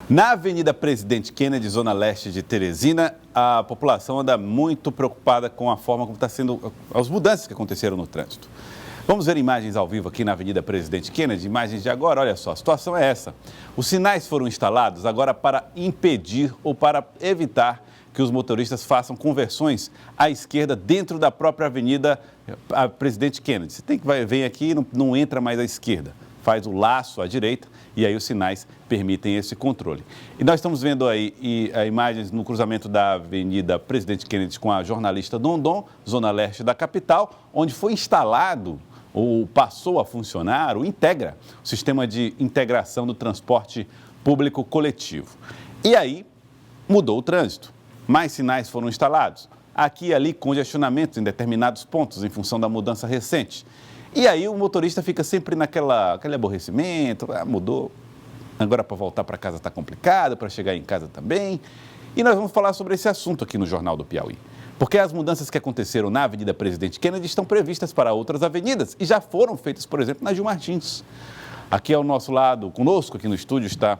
Na Avenida Presidente Kennedy, zona leste de Teresina, a população anda muito preocupada com a forma como está sendo, as mudanças que aconteceram no trânsito. Vamos ver imagens ao vivo aqui na Avenida Presidente Kennedy, imagens de agora. Olha só, a situação é essa. Os sinais foram instalados agora para impedir ou para evitar que os motoristas façam conversões à esquerda dentro da própria Avenida Presidente Kennedy. Você tem que vem aqui e não entra mais à esquerda. Faz o laço à direita e aí os sinais permitem esse controle. E nós estamos vendo aí imagens no cruzamento da Avenida Presidente Kennedy com a jornalista Dondon, zona leste da capital, onde foi instalado ou passou a funcionar o Integra, o sistema de integração do transporte público coletivo. E aí mudou o trânsito, mais sinais foram instalados, aqui e ali congestionamentos em determinados pontos em função da mudança recente. E aí o motorista fica sempre aquele aborrecimento, mudou, agora para voltar para casa está complicado, para chegar em casa também. E nós vamos falar sobre esse assunto aqui no Jornal do Piauí. Porque as mudanças que aconteceram na Avenida Presidente Kennedy estão previstas para outras avenidas e já foram feitas, por exemplo, na Gil Martins. Aqui ao nosso lado, conosco aqui no estúdio, está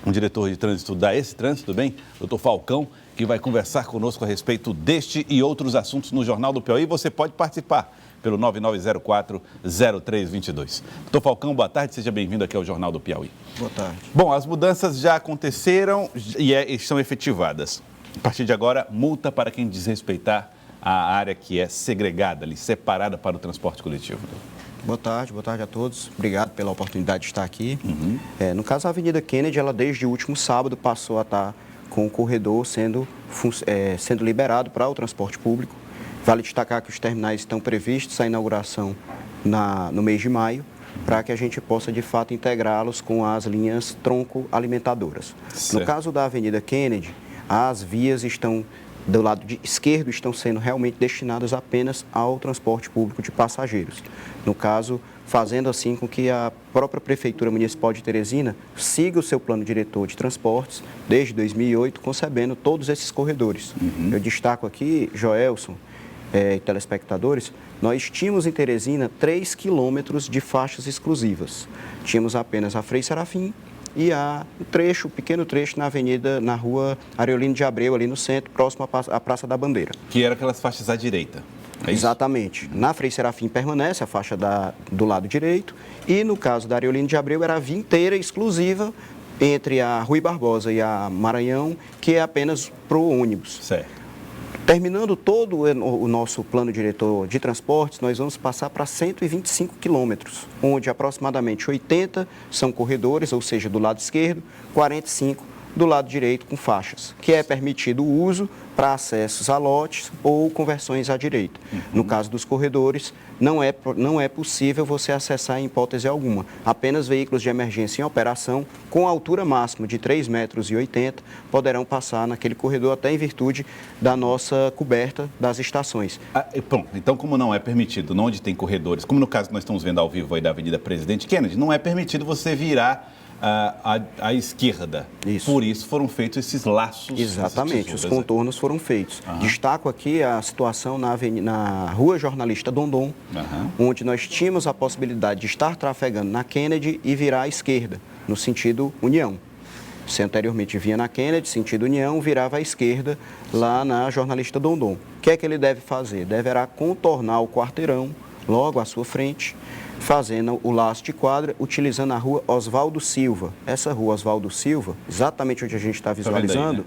o diretor de trânsito da Esse Trânsito, tudo bem? Doutor Falcão, que vai conversar conosco a respeito deste e outros assuntos no Jornal do Piauí. Você pode participar pelo 9904-0322. Doutor Falcão, boa tarde, seja bem-vindo aqui ao Jornal do Piauí. Boa tarde. Bom, as mudanças já aconteceram e estão efetivadas. A partir de agora, multa para quem desrespeitar a área que é segregada, ali, separada para o transporte coletivo. Boa tarde a todos. Obrigado pela oportunidade de estar aqui. No caso, a Avenida Kennedy, ela desde o último sábado passou a estar com o corredor sendo liberado para o transporte público. Vale destacar que os terminais estão previstos a inauguração no mês de maio, para que a gente possa, de fato, integrá-los com as linhas tronco-alimentadoras. No caso da Avenida Kennedy, as vias do lado esquerdo estão sendo realmente destinadas apenas ao transporte público de passageiros. No caso, fazendo assim com que a própria Prefeitura Municipal de Teresina siga o seu plano diretor de transportes desde 2008, concebendo todos esses corredores. Eu destaco aqui, Joelson, e telespectadores, nós tínhamos em Teresina 3 quilômetros de faixas exclusivas. Tínhamos apenas a Frei Serafim e um pequeno trecho na rua Ariolino de Abreu, ali no centro, próximo à Praça da Bandeira. Que eram aquelas faixas à direita. É exatamente. Na Frei Serafim permanece a faixa do lado direito e no caso da Ariolino de Abreu era a via inteira exclusiva entre a Rui Barbosa e a Maranhão, que é apenas para o ônibus. Certo. Terminando todo o nosso plano diretor de transportes, nós vamos passar para 125 quilômetros, onde aproximadamente 80 são corredores, ou seja, do lado esquerdo, 45 do lado direito com faixas, que é permitido o uso para acessos a lotes ou conversões à direita. No caso dos corredores, não é possível você acessar em hipótese alguma. Apenas veículos de emergência em operação, com altura máxima de 3,80 metros, poderão passar naquele corredor, até em virtude da nossa coberta das estações. Pronto, então como não é permitido, onde tem corredores, como no caso que nós estamos vendo ao vivo aí da Avenida Presidente Kennedy, não é permitido você virar à esquerda. Isso. Por isso foram feitos esses laços. Exatamente, os contornos foram feitos. Destaco aqui a situação na Rua Jornalista Dondon, onde nós tínhamos a possibilidade de estar trafegando na Kennedy e virar à esquerda, no sentido União. Se anteriormente vinha na Kennedy, sentido União, virava à esquerda lá na Jornalista Dondon. O que é que ele deve fazer? Deverá contornar o quarteirão logo à sua frente, fazendo o laço de quadra, utilizando a rua Oswaldo Silva. Essa rua Oswaldo Silva, exatamente onde a gente está visualizando,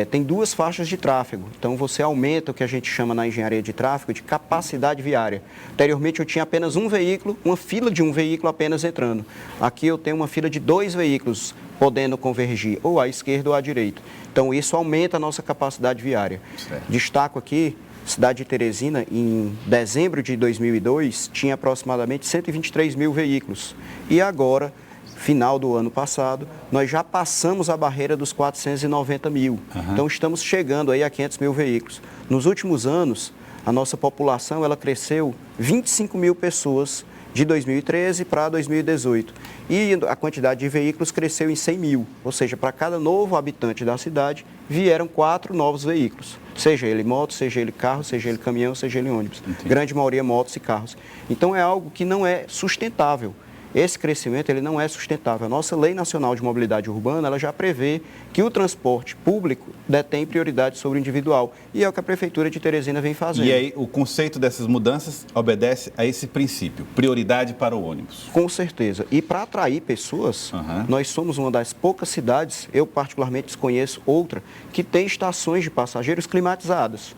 tem duas faixas de tráfego. Então, você aumenta o que a gente chama na engenharia de tráfego de capacidade viária. Anteriormente, eu tinha apenas um veículo, uma fila de um veículo apenas entrando. Aqui eu tenho uma fila de 2 veículos podendo convergir ou à esquerda ou à direita. Então, isso aumenta a nossa capacidade viária. Certo. Destaco aqui, cidade de Teresina, em dezembro de 2002, tinha aproximadamente 123 mil veículos. E agora, final do ano passado, nós já passamos a barreira dos 490 mil. Então, estamos chegando aí a 500 mil veículos. Nos últimos anos, a nossa população ela cresceu 25 mil pessoas de 2013 para 2018. E a quantidade de veículos cresceu em 100 mil. Ou seja, para cada novo habitante da cidade, vieram 4 novos veículos. Seja ele moto, seja ele carro, seja ele caminhão, seja ele ônibus. Entendi. Grande maioria motos e carros. Então, é algo que não é sustentável. esse crescimento ele não é sustentável. A nossa Lei Nacional de Mobilidade Urbana ela já prevê que o transporte público detém prioridade sobre o individual. E é o que a Prefeitura de Teresina vem fazendo. E aí o conceito dessas mudanças obedece a esse princípio, prioridade para o ônibus. Com certeza. E para atrair pessoas, nós somos uma das poucas cidades, eu particularmente desconheço outra, que tem estações de passageiros climatizadas.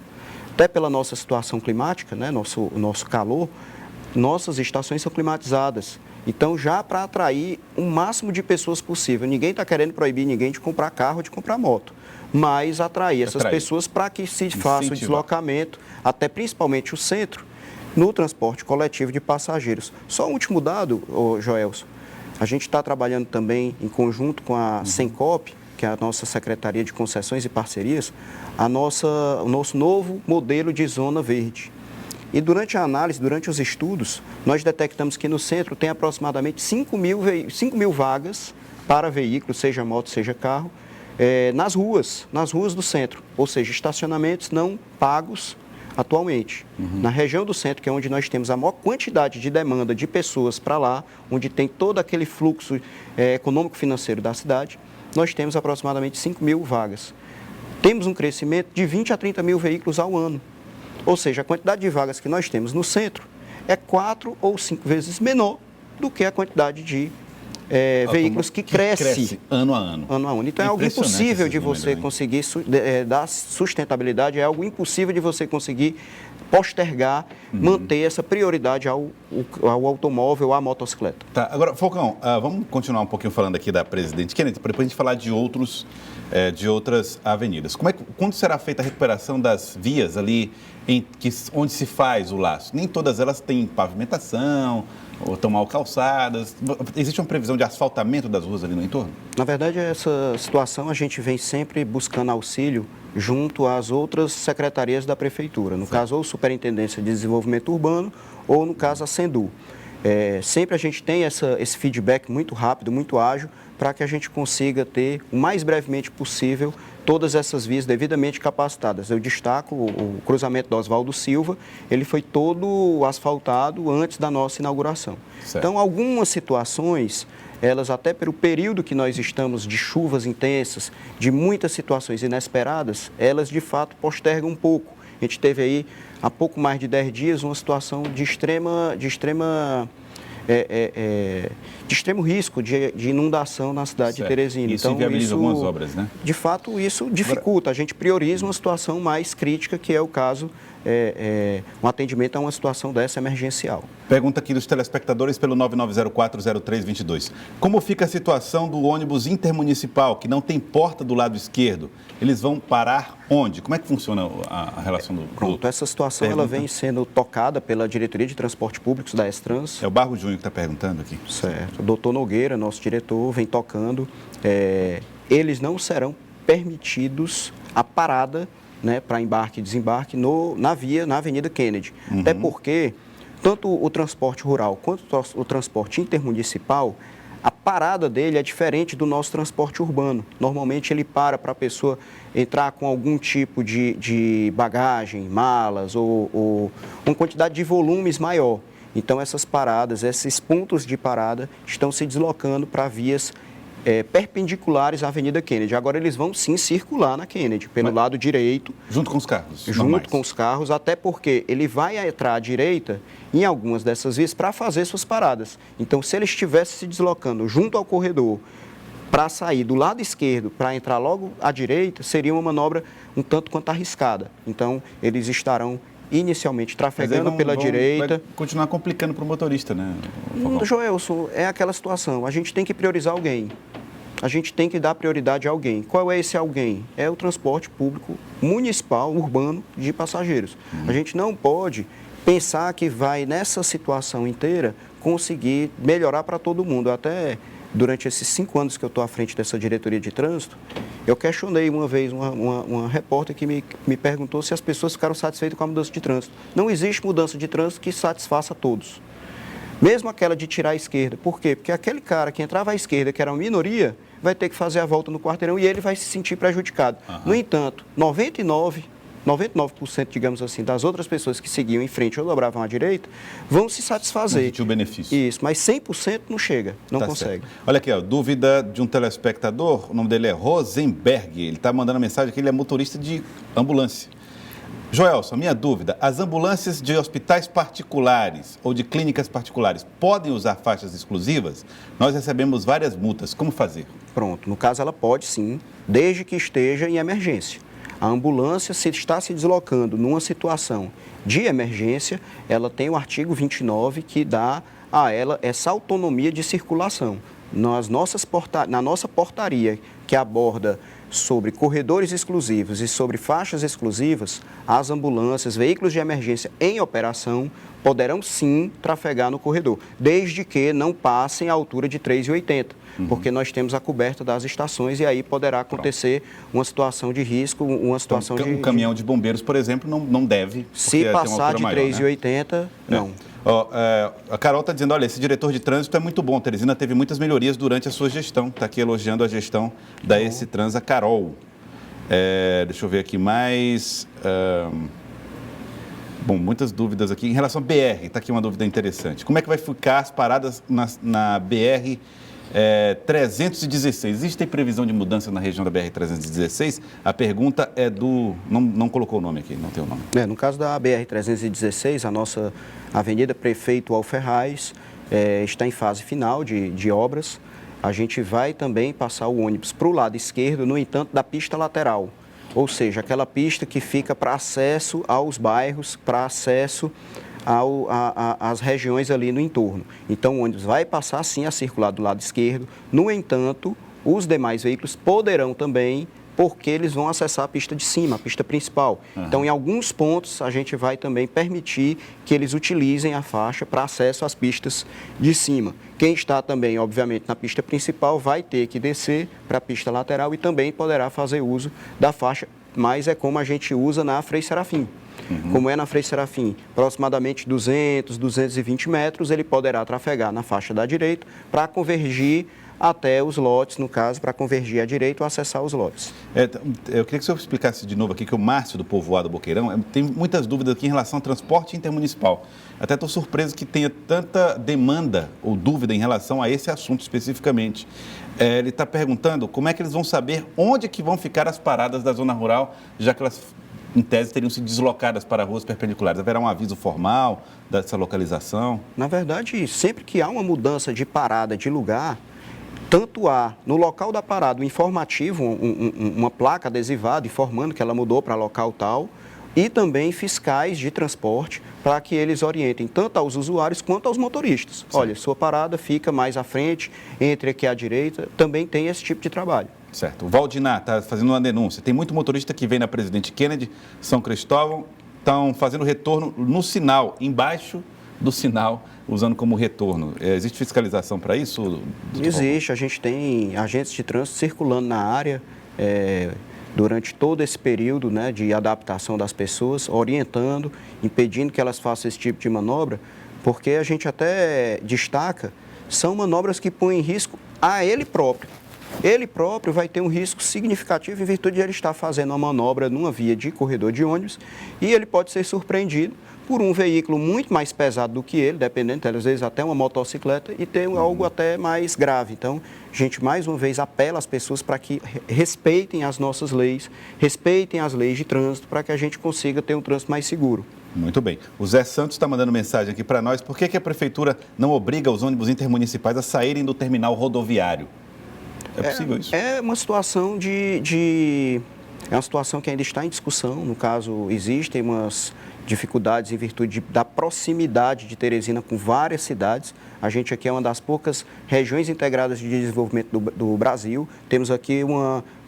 Até pela nossa situação climática, né, nosso calor, nossas estações são climatizadas. Então, já para atrair o máximo de pessoas possível. Ninguém está querendo proibir ninguém de comprar carro ou de comprar moto, mas atrair essas pessoas para que se faça o deslocamento, até principalmente o centro, no transporte coletivo de passageiros. Só um último dado, Joelson, a gente está trabalhando também em conjunto com a Sencop, que é a nossa Secretaria de Concessões e Parcerias, o nosso novo modelo de zona verde. E durante a análise, durante os estudos, nós detectamos que no centro tem aproximadamente 5 mil vagas para veículos, seja moto, seja carro, nas ruas do centro, ou seja, estacionamentos não pagos atualmente. Na região do centro, que é onde nós temos a maior quantidade de demanda de pessoas para lá, onde tem todo aquele fluxo econômico-financeiro da cidade, nós temos aproximadamente 5 mil vagas. Temos um crescimento de 20 a 30 mil veículos ao ano. Ou seja, a quantidade de vagas que nós temos no centro é 4 ou 5 vezes menor do que a quantidade de veículos que cresce ano a ano. Então é algo impossível de você conseguir dar sustentabilidade, é algo impossível de você conseguir postergar, manter essa prioridade ao automóvel, à motocicleta. Tá, agora, Falcão, vamos continuar um pouquinho falando aqui da Presidente Kennedy, para depois a gente falar de outras avenidas. Quando será feita a recuperação das vias ali onde se faz o laço? Nem todas elas têm pavimentação ou estão mal calçadas. Existe uma previsão de asfaltamento das ruas ali no entorno? Na verdade, essa situação a gente vem sempre buscando auxílio junto às outras secretarias da Prefeitura, no caso, ou Superintendência de Desenvolvimento Urbano, ou no caso, a Sendu. Sempre a gente tem esse feedback muito rápido, muito ágil, para que a gente consiga ter, o mais brevemente possível, todas essas vias devidamente capacitadas. Eu destaco o cruzamento do Oswaldo Silva, ele foi todo asfaltado antes da nossa inauguração. Certo. Então, algumas situações, elas até pelo período que nós estamos de chuvas intensas, de muitas situações inesperadas, elas de fato postergam um pouco. A gente teve aí, há pouco mais de 10 dias, uma situação de extremo risco de inundação na cidade de Teresina. Isso inviabiliza algumas obras, né? De fato, isso dificulta. A gente prioriza uma situação mais crítica, que é o caso, um atendimento a uma situação dessa emergencial. Pergunta aqui dos telespectadores pelo 99040322. Como fica a situação do ônibus intermunicipal, que não tem porta do lado esquerdo? Eles vão parar onde? Como é que funciona a relação do... Pronto, essa situação ela vem sendo tocada pela Diretoria de Transporte Públicos da Estrans. É o Barro Júnior que está perguntando aqui. Certo. O doutor Nogueira, nosso diretor, vem tocando. Eles não serão permitidos a parada, né, para embarque e desembarque na Avenida Kennedy. Até porque, tanto o transporte rural quanto o transporte intermunicipal, a parada dele é diferente do nosso transporte urbano. Normalmente ele para a pessoa entrar com algum tipo de bagagem, malas ou uma quantidade de volumes maior. Então essas paradas, esses pontos de parada estão se deslocando para vias perpendiculares à Avenida Kennedy. Agora eles vão sim circular na Kennedy, pelo lado direito. Junto com os carros? Junto com os carros, até porque ele vai entrar à direita em algumas dessas vias para fazer suas paradas. Então, se ele estivesse se deslocando junto ao corredor para sair do lado esquerdo, para entrar logo à direita, seria uma manobra um tanto quanto arriscada. Então, eles estarão inicialmente trafegando pela direita. Vai continuar complicando para o motorista, né? Joelson, é aquela situação. A gente tem que priorizar alguém. A gente tem que dar prioridade a alguém. Qual é esse alguém? É o transporte público municipal, urbano, de passageiros. A gente não pode pensar que vai, nessa situação inteira, conseguir melhorar para todo mundo. Até durante esses 5 anos que eu estou à frente dessa diretoria de trânsito, eu questionei uma vez uma repórter que me perguntou se as pessoas ficaram satisfeitas com a mudança de trânsito. Não existe mudança de trânsito que satisfaça a todos. Mesmo aquela de tirar a esquerda. Por quê? Porque aquele cara que entrava à esquerda, que era uma minoria, vai ter que fazer a volta no quarteirão e ele vai se sentir prejudicado. No entanto, 99% 99%, digamos assim, das outras pessoas que seguiam em frente ou dobravam à direita, vão se satisfazer. Não o benefício. Isso, mas 100% não chega, não tá consegue. Certo. Olha aqui, ó, dúvida de um telespectador, o nome dele é Rosenberg, ele está mandando mensagem que ele é motorista de ambulância. Joelson, minha dúvida, as ambulâncias de hospitais particulares ou de clínicas particulares podem usar faixas exclusivas? Nós recebemos várias multas, como fazer? Pronto, no caso ela pode sim, desde que esteja em emergência. A ambulância, se está se deslocando numa situação de emergência, ela tem o artigo 29 que dá a ela essa autonomia de circulação. Na nossa portaria, que aborda sobre corredores exclusivos e sobre faixas exclusivas, as ambulâncias, veículos de emergência em operação, poderão sim trafegar no corredor, desde que não passem a altura de 3,80. Porque nós temos a coberta das estações e aí poderá acontecer uma situação de risco, uma situação então, um caminhão de bombeiros, por exemplo, não deve. Se passar de 3,80, não. A Carol está dizendo, olha, esse diretor de trânsito é muito bom, Teresina teve muitas melhorias durante a sua gestão. Está aqui elogiando a gestão da Esse Trans, a Carol. Deixa eu ver aqui mais. Bom, muitas dúvidas aqui. Em relação à BR, está aqui uma dúvida interessante. Como é que vai ficar as paradas na BR 316? Existe previsão de mudança na região da BR 316? A pergunta é do... Não colocou o nome aqui, não tem o nome. No caso da BR 316, a nossa Avenida Prefeito Alferraz está em fase final de obras. A gente vai também passar o ônibus para o lado esquerdo, no entanto, da pista lateral. Ou seja, aquela pista que fica para acesso aos bairros, para acesso às regiões ali no entorno. Então, o ônibus vai passar, sim, a circular do lado esquerdo. No entanto, os demais veículos poderão também, porque eles vão acessar a pista de cima, a pista principal. Então, em alguns pontos, a gente vai também permitir que eles utilizem a faixa para acesso às pistas de cima. Quem está também, obviamente, na pista principal vai ter que descer para a pista lateral e também poderá fazer uso da faixa, mas é como a gente usa na Frei Serafim. Como é na Frei Serafim, aproximadamente 200, 220 metros, ele poderá trafegar na faixa da direita para convergir até os lotes, no caso, para convergir à direita ou acessar os lotes. Eu queria que o senhor explicasse de novo aqui que o Márcio do Povoado Boqueirão tem muitas dúvidas aqui em relação ao transporte intermunicipal. Até estou surpreso que tenha tanta demanda ou dúvida em relação a esse assunto especificamente. Ele está perguntando como é que eles vão saber onde que vão ficar as paradas da zona rural, já que elas, em tese, teriam sido deslocadas para ruas perpendiculares. Haverá um aviso formal dessa localização? Na verdade, sempre que há uma mudança de parada de lugar, tanto há no local da parada um informativo, uma placa adesivada informando que ela mudou para local tal, e também fiscais de transporte para que eles orientem tanto aos usuários quanto aos motoristas. Sim. Olha, sua parada fica mais à frente, entre aqui à direita, também tem esse tipo de trabalho. Certo. O Valdinar está fazendo uma denúncia. Tem muito motorista que vem na Presidente Kennedy, São Cristóvão, estão fazendo retorno no sinal, embaixo do sinal, usando como retorno. Existe fiscalização para isso? Existe. A gente tem agentes de trânsito circulando na área durante todo esse período, né, de adaptação das pessoas, orientando, impedindo que elas façam esse tipo de manobra, porque a gente até destaca, são manobras que põem em risco a ele próprio. Ele próprio vai ter um risco significativo em virtude de ele estar fazendo uma manobra numa via de corredor de ônibus e ele pode ser surpreendido por um veículo muito mais pesado do que ele, dependendo, às vezes até uma motocicleta, e tem algo até mais grave. Então, a gente mais uma vez apela às pessoas para que respeitem as nossas leis, respeitem as leis de trânsito, para que a gente consiga ter um trânsito mais seguro. Muito bem. O Zé Santos está mandando mensagem aqui para nós. Por que a Prefeitura não obriga os ônibus intermunicipais a saírem do terminal rodoviário? É possível isso? É uma situação é uma situação que ainda está em discussão. No caso, existem umas dificuldades em virtude da proximidade de Teresina com várias cidades. A gente aqui é uma das poucas regiões integradas de desenvolvimento do Brasil. Temos aqui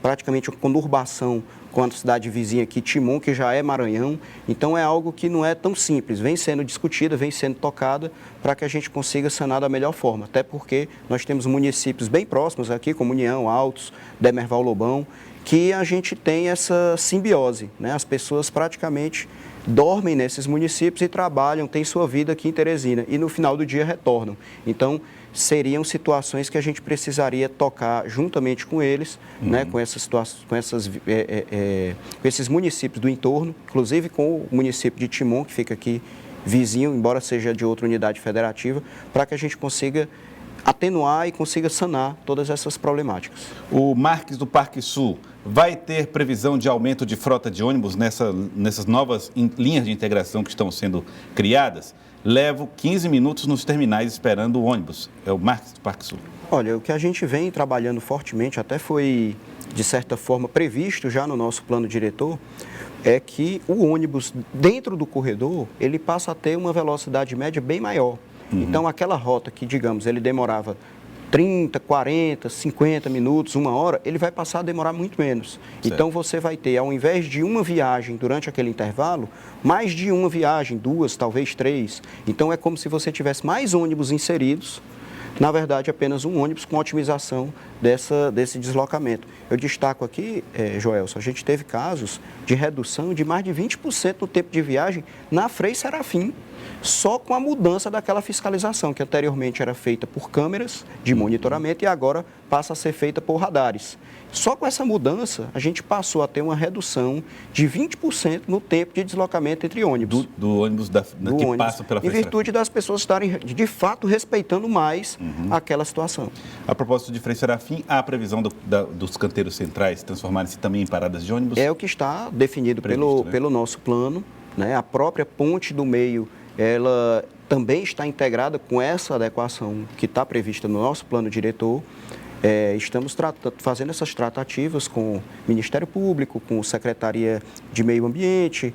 praticamente uma conurbação com a cidade vizinha aqui, Timon, que já é Maranhão. Então, é algo que não é tão simples. Vem sendo discutida, vem sendo tocada para que a gente consiga sanar da melhor forma. Até porque nós temos municípios bem próximos aqui, como União, Altos, Demerval, Lobão, que a gente tem essa simbiose, né? As pessoas praticamente dormem nesses municípios e trabalham, têm sua vida aqui em Teresina e no final do dia retornam. Então, seriam situações que a gente precisaria tocar juntamente com eles, né, com essas situações, com esses municípios do entorno, inclusive com o município de Timon, que fica aqui vizinho, embora seja de outra unidade federativa, para que a gente consiga atenuar e consiga sanar todas essas problemáticas. O Marques do Parque Sul vai ter previsão de aumento de frota de ônibus nessas novas linhas de integração que estão sendo criadas? Levo 15 minutos nos terminais esperando o ônibus. É o Marques do Parque Sul. Olha, o que a gente vem trabalhando fortemente, até foi, de certa forma, previsto já no nosso plano diretor, é que o ônibus dentro do corredor, ele passa a ter uma velocidade média bem maior. Então, aquela rota que, digamos, ele demorava 30, 40, 50 minutos, 1 hora, ele vai passar a demorar muito menos. Certo. Então, você vai ter, ao invés de uma viagem durante aquele intervalo, mais de uma viagem, 2, talvez 3. Então, é como se você tivesse mais ônibus inseridos, na verdade, apenas um ônibus com otimização desse deslocamento. Eu destaco aqui, Joelson, a gente teve casos de redução de mais de 20% no tempo de viagem na Frei Serafim, só com a mudança daquela fiscalização, que anteriormente era feita por câmeras de monitoramento e agora passa a ser feita por radares. Só com essa mudança, a gente passou a ter uma redução de 20% no tempo de deslocamento entre ônibus. Do ônibus que passa pela frente. Em virtude das pessoas estarem, de fato, respeitando mais aquela situação. A propósito de Frei Serafim, há a previsão dos canteiros centrais transformarem-se também em paradas de ônibus? É o que está definido pelo nosso plano, né? A própria ponte do meio, ela também está integrada com essa adequação que está prevista no nosso plano diretor. Estamos fazendo essas tratativas com o Ministério Público, com a Secretaria de Meio Ambiente,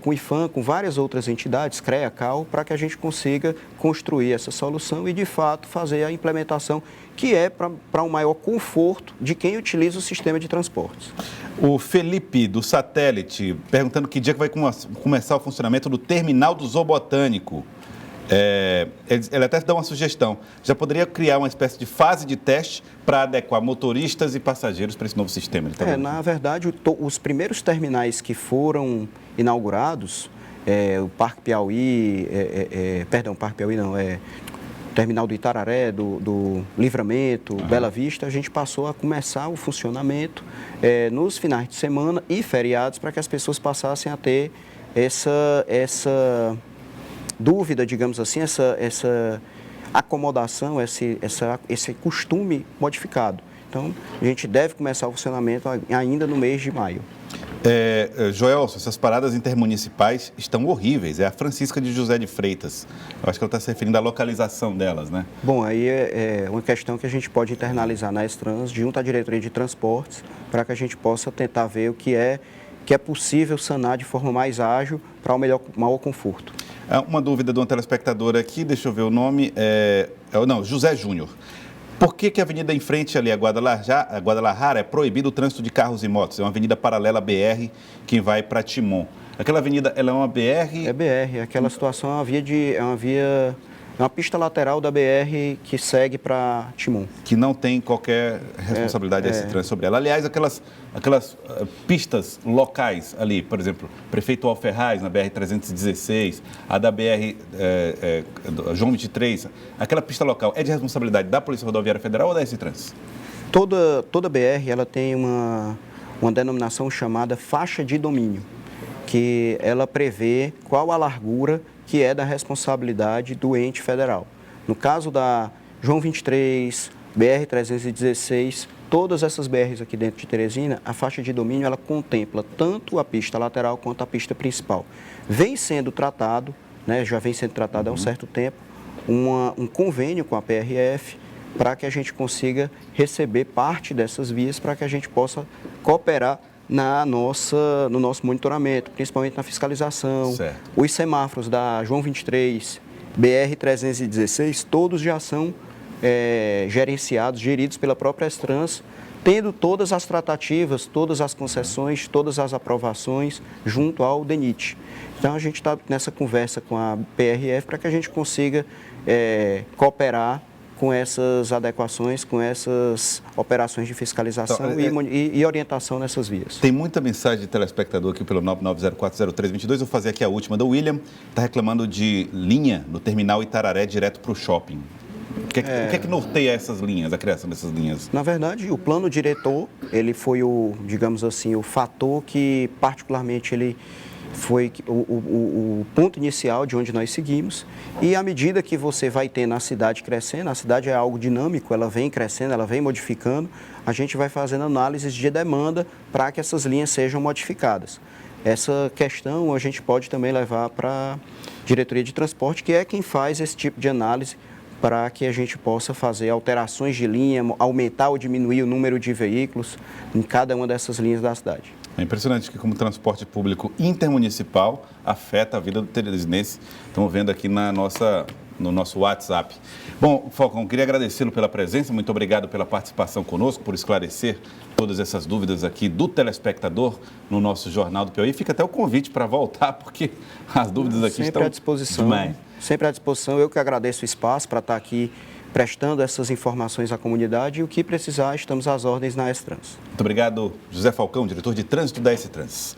com o IFAM, com várias outras entidades, CREA, CAL, para que a gente consiga construir essa solução e, de fato, fazer a implementação que é para um maior conforto de quem utiliza o sistema de transportes. O Felipe, do Satélite, perguntando que dia que vai começar o funcionamento do terminal do Zoo Botânico. Ele até dá uma sugestão. Já poderia criar uma espécie de fase de teste para adequar motoristas e passageiros para esse novo sistema? Na verdade, os primeiros terminais que foram inaugurados, o Parque Piauí, Parque Piauí não, terminal do Itararé, do Livramento, Bela Vista, a gente passou a começar o funcionamento nos finais de semana e feriados para que as pessoas passassem a ter essa dúvida, digamos assim, essa acomodação, esse costume modificado. Então, a gente deve começar o funcionamento ainda no mês de maio. Joelson, essas paradas intermunicipais estão horríveis. É a Francisca de José de Freitas. Eu acho que ela está se referindo à localização delas, né? Bom, aí é uma questão que a gente pode internalizar na Estrans, junto à Diretoria de Transportes, para que a gente possa tentar ver o que é possível sanar de forma mais ágil para o maior conforto. Uma dúvida de uma telespectadora aqui, deixa eu ver o nome, José Júnior. Por que a avenida em frente ali, a Guadalajara, é proibido o trânsito de carros e motos? É uma avenida paralela à BR que vai para Timon. Aquela avenida, ela é uma BR? É BR, aquela situação é uma pista lateral da BR que segue para Timon. Que não tem qualquer responsabilidade desse trânsito sobre ela. Aliás, aquelas pistas locais ali, por exemplo, Prefeito Alferraz, na BR-316, a da BR João 23, aquela pista local é de responsabilidade da Polícia Rodoviária Federal ou da S-Trans? Toda BR ela tem uma denominação chamada faixa de domínio, que ela prevê qual a largura que é da responsabilidade do ente federal. No caso da João 23, BR-316, todas essas BRs aqui dentro de Teresina, a faixa de domínio ela contempla tanto a pista lateral quanto a pista principal. Vem sendo tratado, já vem sendo tratado há um certo tempo, um convênio com a PRF para que a gente consiga receber parte dessas vias para que a gente possa cooperar no nosso monitoramento, principalmente na fiscalização. Certo. Os semáforos da João 23, BR-316, todos já são geridos pela própria S-Trans, tendo todas as tratativas, todas as concessões, todas as aprovações junto ao DENIT. Então, a gente está nessa conversa com a PRF para que a gente consiga cooperar com essas adequações, com essas operações de fiscalização e orientação nessas vias. Tem muita mensagem de telespectador aqui pelo 99040322. Eu vou fazer aqui a última do William. Está reclamando de linha no terminal Itararé direto para o shopping. O que é que norteia essas linhas, a criação dessas linhas? Na verdade, o plano diretor, ele foi digamos assim, o fator que particularmente ele foi o ponto inicial de onde nós seguimos. E à medida que você vai ter na cidade crescendo, a cidade é algo dinâmico, ela vem crescendo, ela vem modificando, a gente vai fazendo análises de demanda para que essas linhas sejam modificadas. Essa questão a gente pode também levar para a diretoria de transporte, que é quem faz esse tipo de análise para que a gente possa fazer alterações de linha, aumentar ou diminuir o número de veículos em cada uma dessas linhas da cidade. É impressionante que como o transporte público intermunicipal afeta a vida do teresinense. Estamos vendo aqui no nosso WhatsApp. Bom, Falcão, queria agradecê-lo pela presença, muito obrigado pela participação conosco, por esclarecer todas essas dúvidas aqui do telespectador no nosso Jornal do Piauí. Fica até o convite para voltar, porque as dúvidas aqui sempre estão à disposição. demais. Sempre à disposição. Eu que agradeço o espaço para estar aqui prestando essas informações à comunidade e o que precisar, estamos às ordens na S-Trans. Muito obrigado, José Falcão, diretor de trânsito da S-Trans.